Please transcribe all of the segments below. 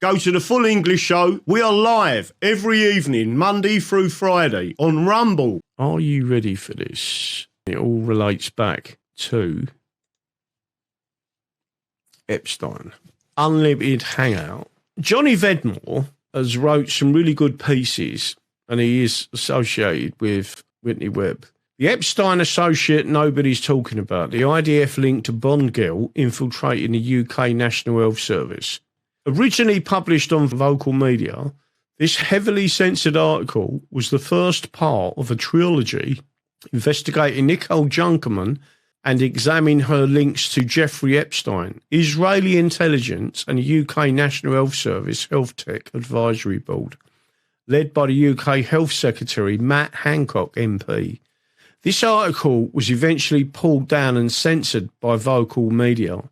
Go to the Full English Show. We are live every evening, Monday through Friday, on Rumble. Are you ready for this? It all relates back to Epstein. Unlimited Hangout. Johnny Vedmore has wrote some really good pieces, and he is associated with Whitney Webb. The Epstein associate nobody's talking about. The IDF link to Bond girl infiltrating the UK National Health Service. Originally published on Vocal Media, this heavily censored article was the first part of a trilogy investigating Nicole Junkermann and examining her links to Jeffrey Epstein, Israeli intelligence and the UK National Health Service Health Tech Advisory Board, led by the UK Health Secretary Matt Hancock MP. This article was eventually pulled down and censored by Vocal Media,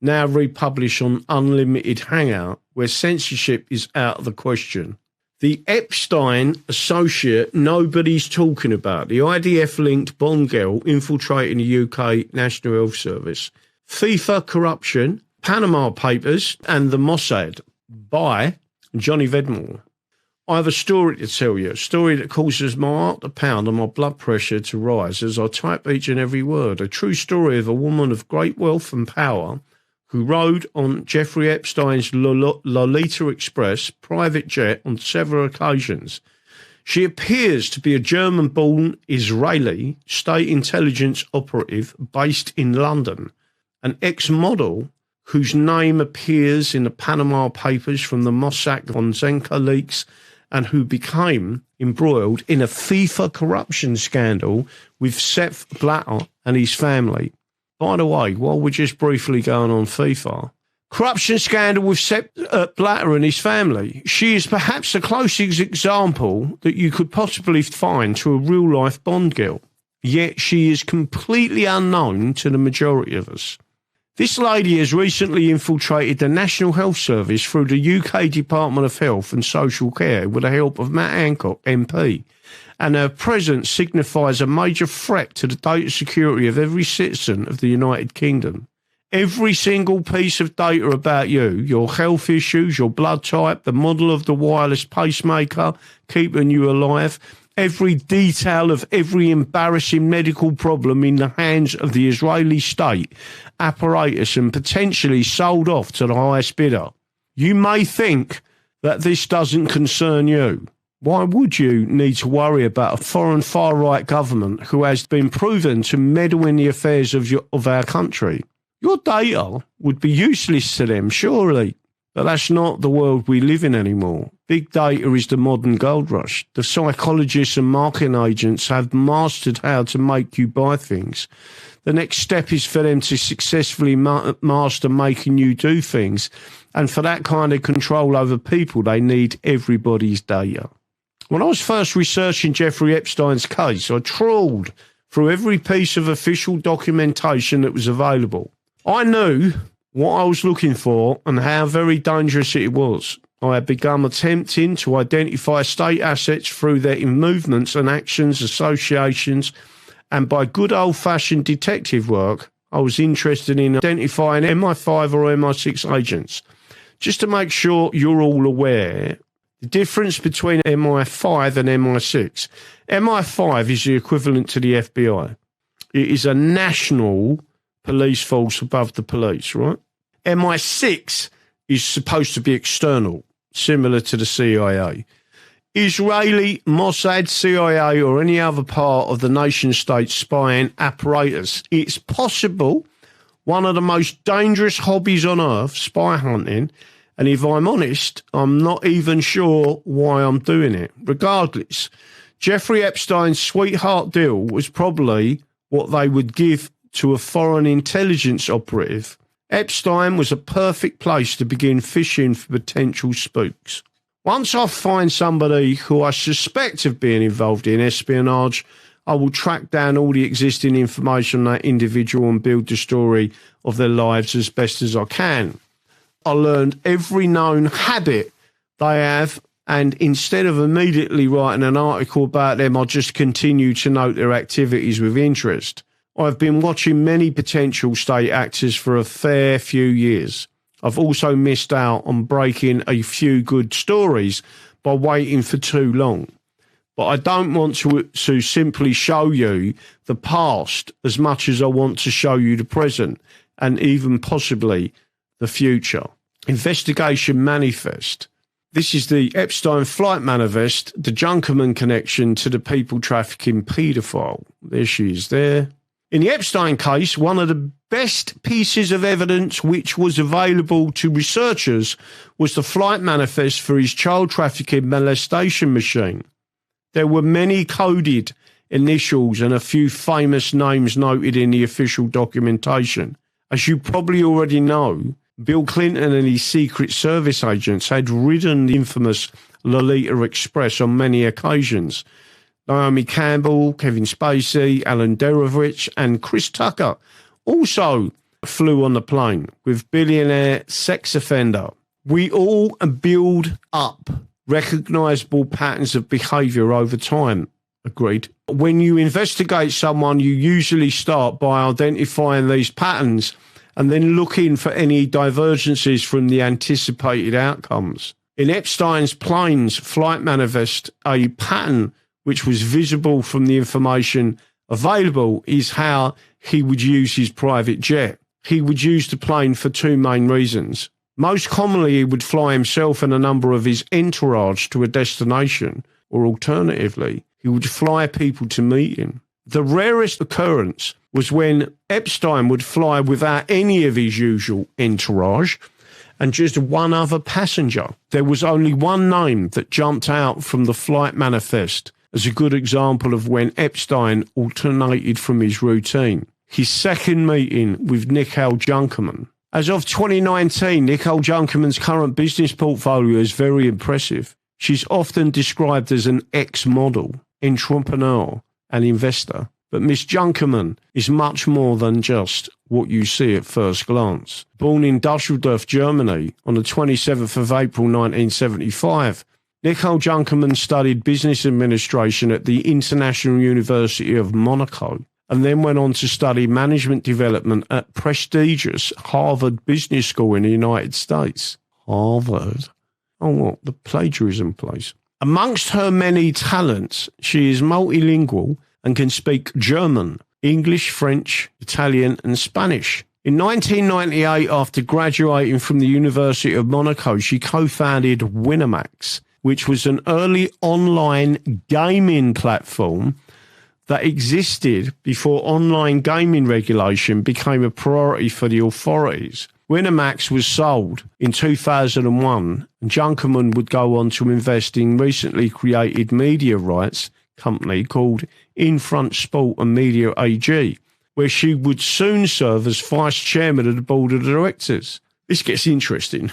now republished on Unlimited Hangout, where censorship is out of the question. The Epstein associate nobody's talking about. The IDF-linked Bond girl infiltrating the UK National Health Service. FIFA corruption, Panama Papers, and the Mossad by Johnny Vedmore. I have a story to tell you, a story that causes my heart to pound and my blood pressure to rise as I type each and every word. A true story of a woman of great wealth and power who rode on Jeffrey Epstein's Lolita Express private jet on several occasions. She appears to be a German-born Israeli state intelligence operative based in London, an ex-model whose name appears in the Panama Papers from the Mossack Fonseca leaks, and who became embroiled in a FIFA corruption scandal with Sepp Blatter and his family. By the way, while we're just briefly going on FIFA, corruption scandal with Sepp Blatter and his family. She is perhaps the closest example that you could possibly find to a real-life Bond girl, yet she is completely unknown to the majority of us. This lady has recently infiltrated the National Health Service through the UK Department of Health and Social Care with the help of Matt Hancock MP, and her presence signifies a major threat to the data security of every citizen of the United Kingdom. Every single piece of data about you, your health issues, your blood type, the model of the wireless pacemaker keeping you alive, every detail of every embarrassing medical problem in the hands of the Israeli state apparatus and potentially sold off to the highest bidder. You may think that this doesn't concern you. Why would you need to worry about a foreign far-right government who has been proven to meddle in the affairs of our country? Your data would be useless to them, surely. But that's not the world we live in anymore. Big data is the modern gold rush. The psychologists and marketing agents have mastered how to make you buy things. The next step is for them to successfully master making you do things. And for that kind of control over people, they need everybody's data. When I was first researching Jeffrey Epstein's case, I trawled through every piece of official documentation that was available. I knew what I was looking for and how very dangerous it was. I had begun attempting to identify state assets through their movements and actions, associations, and by good old-fashioned detective work, I was interested in identifying MI5 or MI6 agents. Just to make sure you're all aware, the difference between MI5 and MI6. MI5 is the equivalent to the FBI. It is a national police force above the police, right? MI6 is supposed to be external, similar to the CIA. Israeli, Mossad, CIA, or any other part of the nation-state spying apparatus. It's possible one of the most dangerous hobbies on earth, spy hunting, and if I'm honest, I'm not even sure why I'm doing it. Regardless, Jeffrey Epstein's sweetheart deal was probably what they would give to a foreign intelligence operative. Epstein was a perfect place to begin fishing for potential spooks. Once I find somebody who I suspect of being involved in espionage, I will track down all the existing information on that individual and build the story of their lives as best as I can. I learned every known habit they have, and instead of immediately writing an article about them, I just continue to note their activities with interest. I've been watching many potential state actors for a fair few years. I've also missed out on breaking a few good stories by waiting for too long. But I don't want to simply show you the past as much as I want to show you the present and even possibly the future. Investigation Manifest. This is the Epstein flight manifest, the Junkermann connection to the people trafficking paedophile. There she is there. In the Epstein case, one of the best pieces of evidence which was available to researchers was the flight manifest for his child trafficking molestation machine. There were many coded initials and a few famous names noted in the official documentation. As you probably already know, Bill Clinton and his Secret Service agents had ridden the infamous Lolita Express on many occasions. Naomi Campbell, Kevin Spacey, Alan Dershowitz and Chris Tucker also flew on the plane with billionaire sex offender. We all build up recognisable patterns of behaviour over time. Agreed. When you investigate someone, you usually start by identifying these patterns and then looking for any divergences from the anticipated outcomes. In Epstein's plane's flight manifest, a pattern which was visible from the information available is how he would use his private jet. He would use the plane for two main reasons. Most commonly, he would fly himself and a number of his entourage to a destination, or alternatively, he would fly people to meet him. The rarest occurrence was when Epstein would fly without any of his usual entourage and just one other passenger. There was only one name that jumped out from the flight manifest as a good example of when Epstein alternated from his routine. His second meeting with Nicole Junkermann. As of 2019, Nicole Junkermann's current business portfolio is very impressive. She's often described as an ex-model, entrepreneur and investor. But Miss Junkermann is much more than just what you see at first glance. Born in Düsseldorf, Germany on the 27th of April 1975, Nicole Junkermann studied business administration at the International University of Monaco and then went on to study management development at prestigious Harvard Business School in the United States. Harvard? Oh, what? The plagiarism place. Amongst her many talents, she is multilingual and can speak German, English, French, Italian and Spanish. In 1998, after graduating from the University of Monaco, she co-founded Winamax, which was an early online gaming platform that existed before online gaming regulation became a priority for the authorities. Winamax was sold in 2001, and Junkermann would go on to invest in recently created media rights company called Infront Sport and Media AG, where she would soon serve as vice chairman of the board of directors. This gets interesting,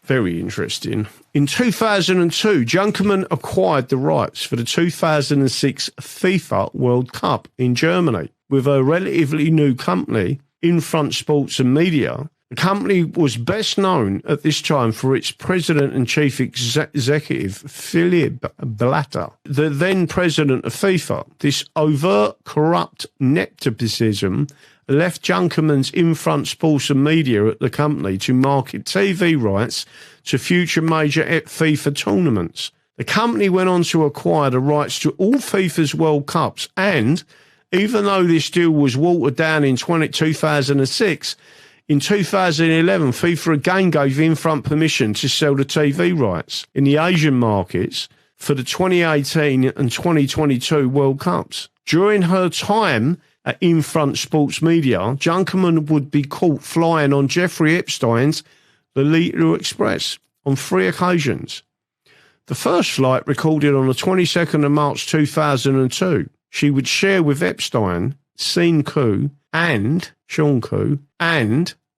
very interesting. In 2002, Junkermann acquired the rights for the 2006 FIFA World Cup in Germany with a relatively new company, Infront Sports and Media. The company was best known at this time for its president and chief executive, Philipp Blatter, the then president of FIFA. This overt corrupt nepotism left Junkermann's Infront Sports and Media at the company to market TV rights to future major FIFA tournaments. The company went on to acquire the rights to all FIFA's World Cups, and even though this deal was watered down in 2006, in 2011, FIFA again gave Infront permission to sell the TV rights in the Asian markets for the 2018 and 2022 World Cups. During her time at Infront Sports Media, Junkermann would be caught flying on Jeffrey Epstein's Lolita Express on 3 occasions. The first flight, recorded on the 22nd of March 2002, she would share with Epstein, Sean Koo, and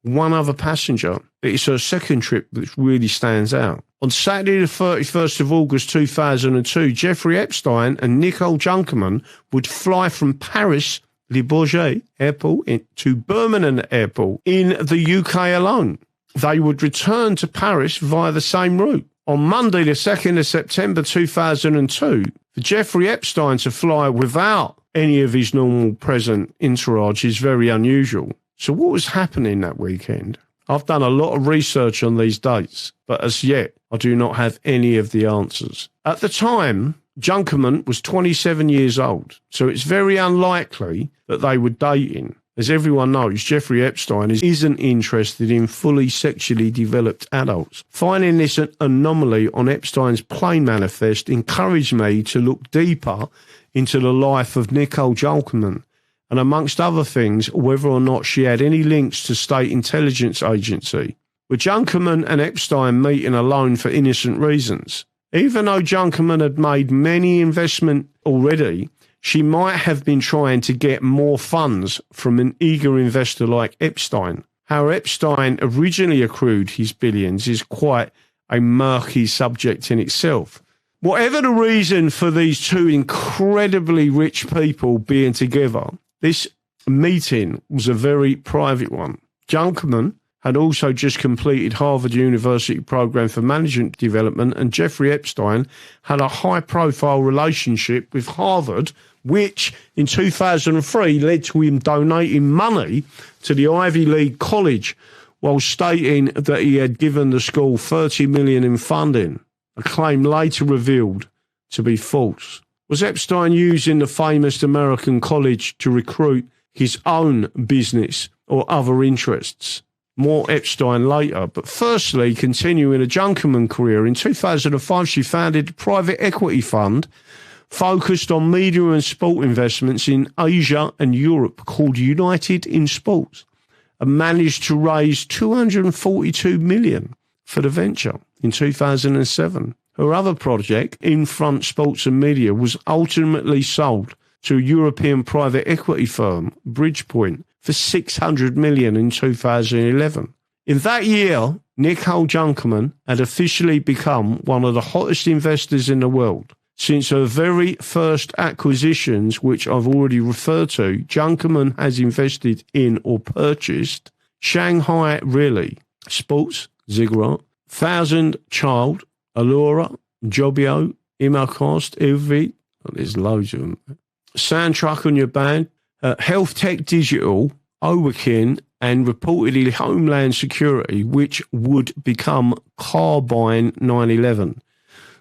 one other passenger. It's her second trip which really stands out. On Saturday the 31st of August 2002, Jeffrey Epstein and Nicole Junkermann would fly from Paris Le Bourget Airport to Birmingham Airport in the UK alone. They would return to Paris via the same route. On Monday the 2nd of September 2002, for Jeffrey Epstein to fly without any of his normal present entourage is very unusual. So what was happening that weekend? I've done a lot of research on these dates, but as yet, I do not have any of the answers. At the time, Junkermann was 27 years old, so it's very unlikely that they were dating. As everyone knows, Jeffrey Epstein isn't interested in fully sexually developed adults. Finding this an anomaly on Epstein's plane manifest encouraged me to look deeper into the life of Nicole Junkermann, and amongst other things, whether or not she had any links to state intelligence agency. With Junkermann and Epstein meeting alone for innocent reasons. Even though Junkermann had made many investments already, she might have been trying to get more funds from an eager investor like Epstein. How Epstein originally accrued his billions is quite a murky subject in itself. Whatever the reason for these two incredibly rich people being together, this meeting was a very private one. Junkermann had also just completed Harvard University program for management development, and Jeffrey Epstein had a high-profile relationship with Harvard, which in 2003 led to him donating money to the Ivy League college while stating that he had given the school $30 million in funding, a claim later revealed to be false. Was Epstein using the famous American college to recruit his own business or other interests? More Epstein later, but firstly, continuing a Junkermann career, in 2005 she founded a private equity fund focused on media and sport investments in Asia and Europe called United in Sports, and managed to raise $242 million for the venture in 2007. Her other project, Infront Sports and Media, was ultimately sold to a European private equity firm, Bridgepoint, for $600 million in 2011. In that year, Nicole Junkermann had officially become one of the hottest investors in the world. Since her very first acquisitions, which I've already referred to, Junkermann has invested in or purchased Shanghai Relay, Sports, Ziggurat, Thousand Child, Allura, Jobio, Imacast, Ilvi, there's loads of them, Soundtrack on Your Band, Health Tech Digital, Owakin, and reportedly Homeland Security, which would become Carbine 9/11.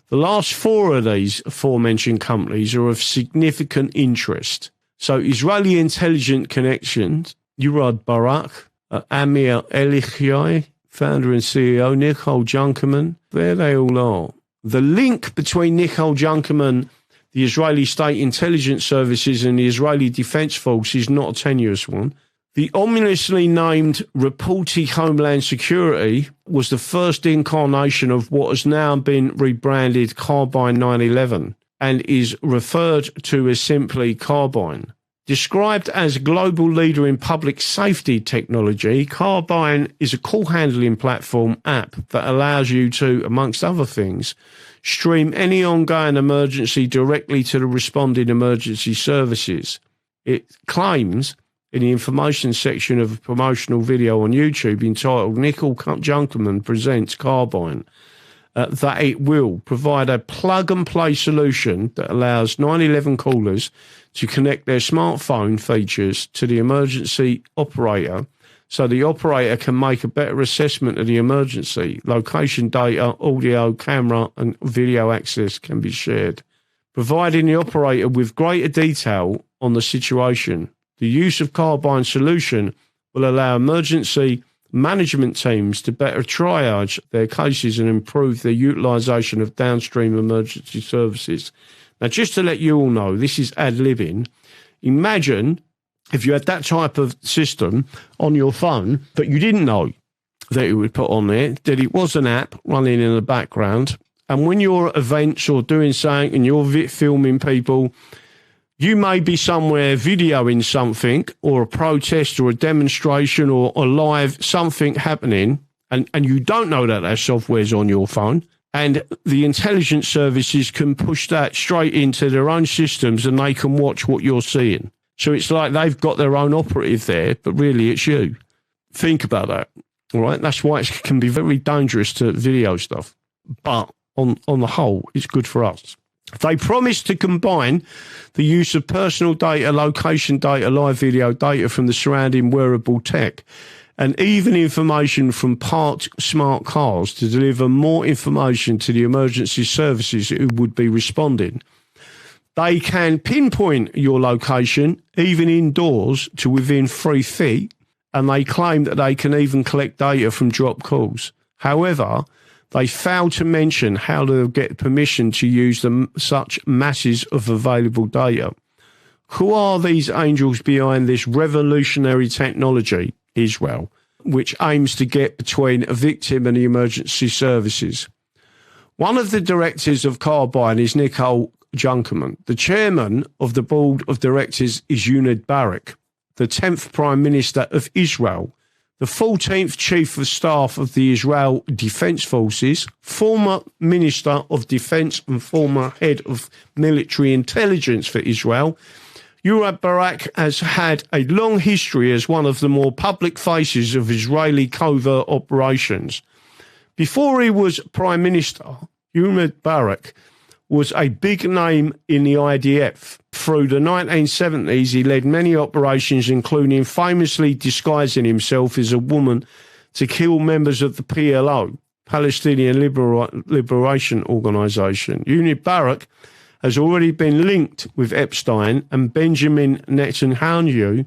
The last four of these aforementioned companies are of significant interest. So Israeli intelligence connections, Yurad Barak, Amir Elichai, founder and CEO, Nicole Junkermann, there they all are. The link between Nicole Junkermann, the Israeli State Intelligence Services, and the Israeli Defense Force is not a tenuous one. The ominously named Reporti Homeland Security was the first incarnation of what has now been rebranded Carbine 9/11 and is referred to as simply Carbine. Described as a global leader in public safety technology, Carbine is a call handling platform app that allows you to, amongst other things, stream any ongoing emergency directly to the responding emergency services. It claims in the information section of a promotional video on YouTube entitled Nicole Junkermann Presents Carbine, that it will provide a plug-and-play solution that allows 9/11 callers to connect their smartphone features to the emergency operator so the operator can make a better assessment of the emergency. Location data, audio, camera, and video access can be shared, providing the operator with greater detail on the situation. The use of Carbine solution will allow emergency management teams to better triage their cases and improve their utilisation of downstream emergency services. Now, just to let you all know, this is ad-libbing. Imagine if you had that type of system on your phone, but you didn't know that it would put on there, that it was an app running in the background. And when you're at events or doing something and you're filming people, you may be somewhere videoing something or a protest or a demonstration or a live something happening, and you don't know that software's on your phone, and the intelligence services can push that straight into their own systems and they can watch what you're seeing. So it's like they've got their own operative there, but really it's you. Think about that, all right? That's why it can be very dangerous to video stuff. But on the whole, it's good for us. They promised to combine the use of personal data, location data, live video data from the surrounding wearable tech and even information from parked smart cars to deliver more information to the emergency services who would be responding. They can pinpoint your location, even indoors, to within 3 feet, and they claim that they can even collect data from drop calls. However, they fail to mention how they'll get permission to use such masses of available data. Who are these angels behind this revolutionary technology, Israel, which aims to get between a victim and the emergency services? One of the directors of Carbine is Nicole Junkermann. The chairman of the board of directors is Ehud Barak, the 10th Prime Minister of Israel, the 14th Chief of Staff of the Israel Defense Forces, former Minister of Defense and former Head of Military Intelligence for Israel. Ehud Barak has had a long history as one of the more public faces of Israeli covert operations. Before he was Prime Minister, Ehud Barak was a big name in the IDF. Through the 1970s, he led many operations, including famously disguising himself as a woman to kill members of the PLO, Palestinian Liberation Organization. Ehud Barak has already been linked with Epstein, and Benjamin Netanyahu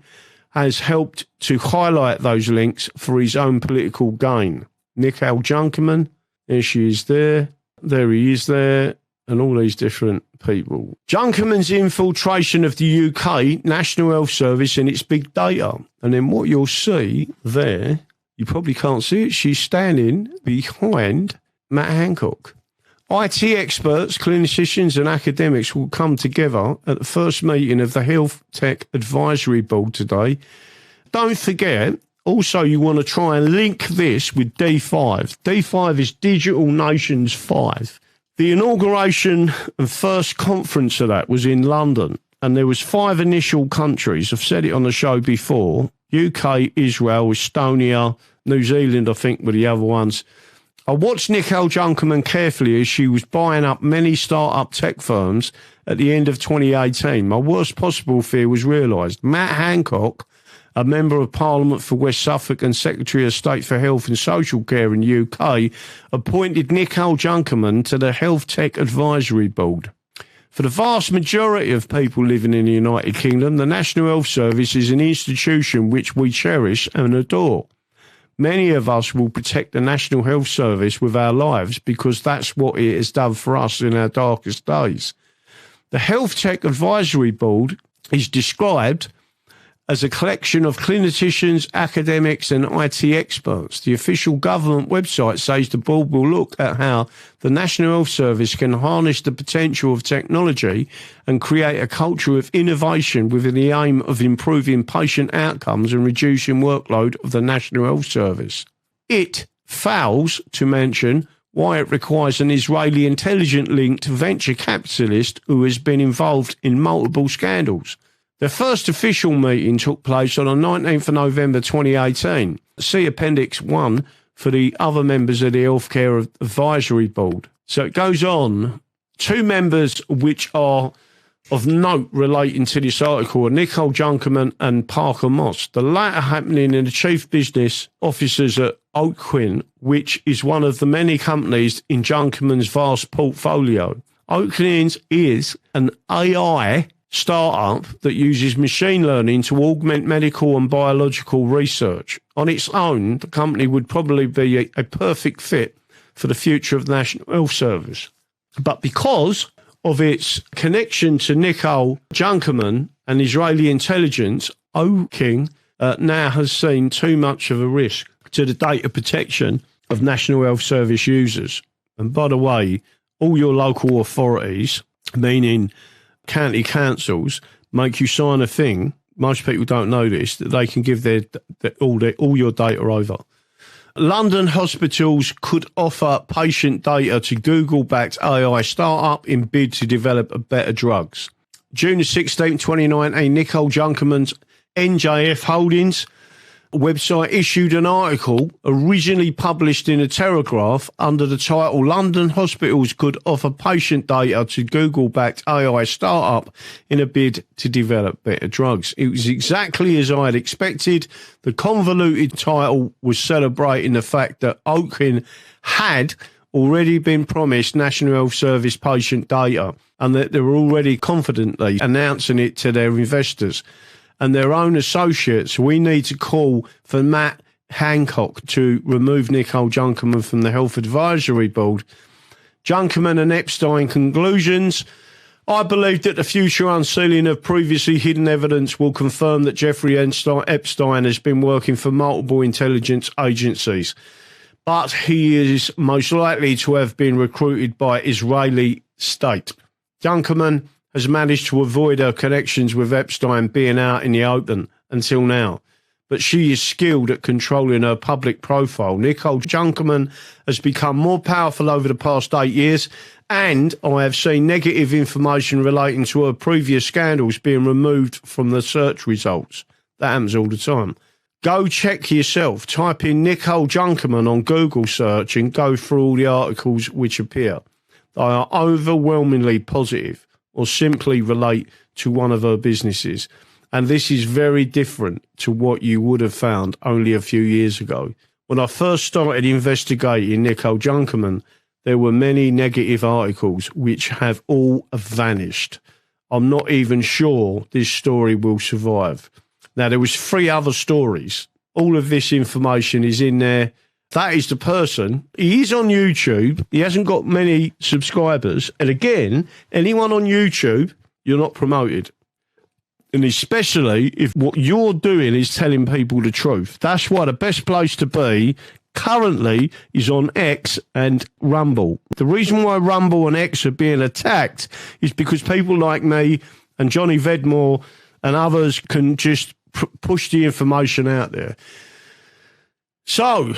has helped to highlight those links for his own political gain. Nicole Junkermann, there she is there. There he is there. And all these different people. Junkermann's infiltration of the UK National Health Service and its big data. And then what you'll see there, you probably can't see it, she's standing behind Matt Hancock. IT experts, clinicians and academics will come together at the first meeting of the Health Tech Advisory Board today. Don't forget, also you want to try and link this with D5. D5 is Digital Nations 5. The inauguration and first conference of that was in London, and there was 5 initial countries. I've said it on the show before: UK, Israel, Estonia, New Zealand, I think, were the other ones. I watched Nicole Junkermann carefully as she was buying up many start-up tech firms at the end of 2018. My worst possible fear was realised. Matt Hancock, a Member of Parliament for West Suffolk and Secretary of State for Health and Social Care in the UK, appointed Nicole Junkermann to the Health Tech Advisory Board. For the vast majority of people living in the United Kingdom, the National Health Service is an institution which we cherish and adore. Many of us will protect the National Health Service with our lives because that's what it has done for us in our darkest days. The Health Tech Advisory Board is described as a collection of clinicians, academics and IT experts. The official government website says the board will look at how the National Health Service can harness the potential of technology and create a culture of innovation with the aim of improving patient outcomes and reducing workload of the National Health Service. It fails to mention why it requires an Israeli intelligence-linked venture capitalist who has been involved in multiple scandals. The first official meeting took place on the 19th of November 2018. See Appendix 1 for the other members of the Healthcare Advisory Board. So it goes on. 2 members which are of note relating to this article are Nicole Junkermann and Parker Moss. The latter happening in the chief business officers at Oakquin, which is one of the many companies in Junkermann's vast portfolio. Oakquin is an AI startup that uses machine learning to augment medical and biological research. On its own, the company would probably be a perfect fit for the future of the National Health Service. But because of its connection to Nicole Junkermann and Israeli intelligence, Oakquin now has seen too much of a risk to the data protection of National Health Service users. And by the way, all your local authorities, meaning county councils, make you sign a thing. Most people don't know this, that they can give all your data over. London hospitals could offer patient data to Google-backed AI startup in bid to develop better drugs. June 16, 2019, Nicole Junkermann's NJF Holdings website issued an article originally published in a Telegraph under the title London Hospitals Could Offer Patient Data to Google-backed AI Startup in a Bid to Develop Better Drugs. It was exactly as I had expected. The convoluted title was celebrating the fact that Oaken had already been promised National Health Service patient data and that they were already confidently announcing it to their investors and their own associates. We need to call for Matt Hancock to remove Nicole Junkermann from the Health Advisory Board. Junkermann and Epstein conclusions. I believe that the future unsealing of previously hidden evidence will confirm that Jeffrey Epstein has been working for multiple intelligence agencies, but he is most likely to have been recruited by Israeli state. Junkermann has managed to avoid her connections with Epstein being out in the open until now, but she is skilled at controlling her public profile. Nicole Junkermann has become more powerful over the past 8 years, and I have seen negative information relating to her previous scandals being removed from the search results. That happens all the time. Go check yourself. Type in Nicole Junkermann on Google search and go through all the articles which appear. They are overwhelmingly positive or simply relate to one of her businesses. And this is very different to what you would have found only a few years ago. When I first started investigating Nicole Junkermann, there were many negative articles which have all vanished. I'm not even sure this story will survive. Now, there was 3 other stories. All of this information is in there. That is the person. He is on YouTube. He hasn't got many subscribers. And again, anyone on YouTube, you're not promoted. And especially if what you're doing is telling people the truth. That's why the best place to be currently is on X and Rumble. The reason why Rumble and X are being attacked is because people like me and Johnny Vedmore and others can just push the information out there. So,